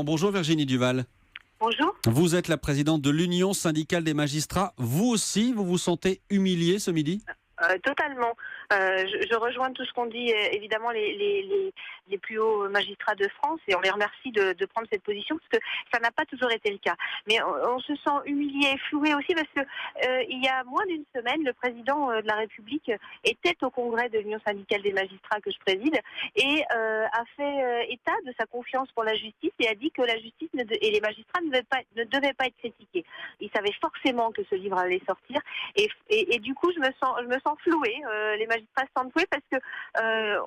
Bonjour Virginie Duval. Bonjour. Vous êtes la présidente de l'Union syndicale des magistrats. Vous aussi, vous vous sentez humiliée ce midi ? Totalement. Je rejoins tout ce qu'ont dit évidemment les plus hauts magistrats de France et on les remercie de prendre cette position parce que ça n'a pas toujours été le cas. Mais on se sent humilié et floué aussi parce que il y a moins d'une semaine, le président de la République était au congrès de l'Union syndicale des magistrats que je préside et a fait état de sa confiance pour la justice et a dit que la justice et les magistrats ne devaient pas être critiqués. Il savait forcément que ce livre allait sortir et du coup je me sens flouée. Les magistrats se sentent floués parce que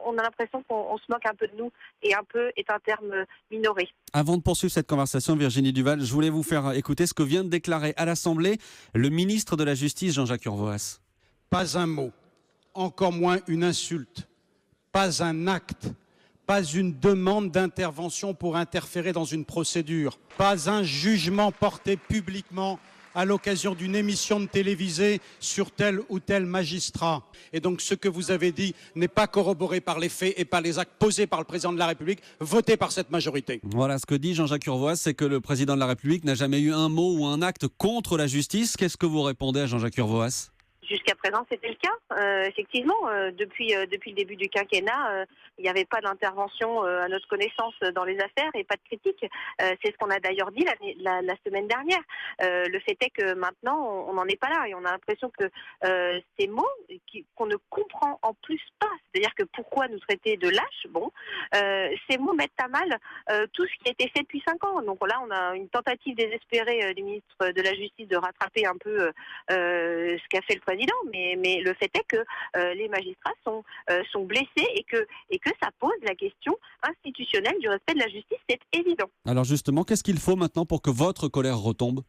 on a l'impression qu'on se moque un peu de nous et un peu est un terme minoré. Avant de poursuivre cette conversation, Virginie Duval, je voulais vous faire écouter ce que vient de déclarer à l'Assemblée le ministre de la Justice, Jean-Jacques Urvoas. Pas un mot, encore moins une insulte, pas un acte, pas une demande d'intervention pour interférer dans une procédure, pas un jugement porté publiquement à l'occasion d'une émission de télévisée sur tel ou tel magistrat. Et donc ce que vous avez dit n'est pas corroboré par les faits et par les actes posés par le président de la République, votés par cette majorité. Voilà, ce que dit Jean-Jacques Urvoas, c'est que le président de la République n'a jamais eu un mot ou un acte contre la justice. Qu'est-ce que vous répondez à Jean-Jacques Urvoas ? Jusqu'à présent, c'était le cas. Effectivement, depuis le début du quinquennat, il n'y avait pas d'intervention à notre connaissance dans les affaires et pas de critique. C'est ce qu'on a d'ailleurs dit la semaine dernière. Le fait est que maintenant, on n'en est pas là et on a l'impression que ces mots qu'on ne comprend en plus pas, c'est-à-dire que pourquoi nous traiter de lâches, ces mots mettent à mal tout ce qui a été fait depuis 5 ans. Donc là, on a une tentative désespérée du ministre de la Justice de rattraper un peu ce qu'a fait le président. Mais le fait est que les magistrats sont blessés et que ça pose la question institutionnelle du respect de la justice, c'est évident. Alors justement, qu'est-ce qu'il faut maintenant pour que votre colère retombe ?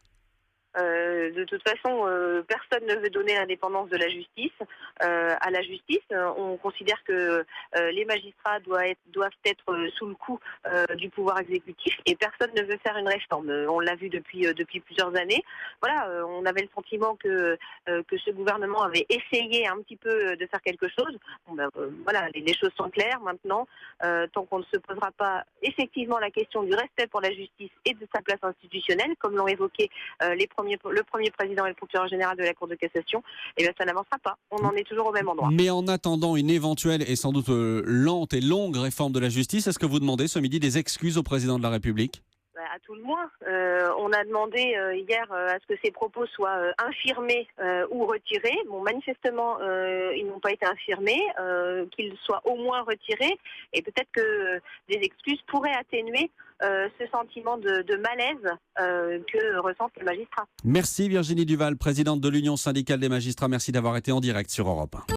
De toute façon, personne ne veut donner l'indépendance de la justice à la justice. On considère que les magistrats doivent être sous le coup du pouvoir exécutif et personne ne veut faire une réforme. On l'a vu depuis plusieurs années. Voilà, on avait le sentiment que ce gouvernement avait essayé un petit peu de faire quelque chose. Voilà, les choses sont claires maintenant. Tant qu'on ne se posera pas effectivement la question du respect pour la justice et de sa place institutionnelle, comme l'ont évoqué le premier président et le procureur général de la Cour de cassation, eh bien ça n'avancera pas. On en est toujours au même endroit. Mais en attendant une éventuelle et sans doute lente et longue réforme de la justice, est-ce que vous demandez ce midi des excuses au président de la République ? À tout le moins. On a demandé hier à ce que ces propos soient infirmés ou retirés. Bon, manifestement, ils n'ont pas été infirmés, qu'ils soient au moins retirés. Et peut-être que des excuses pourraient atténuer ce sentiment de malaise que ressentent les magistrats. Merci Virginie Duval, présidente de l'Union syndicale des magistrats. Merci d'avoir été en direct sur Europe 1.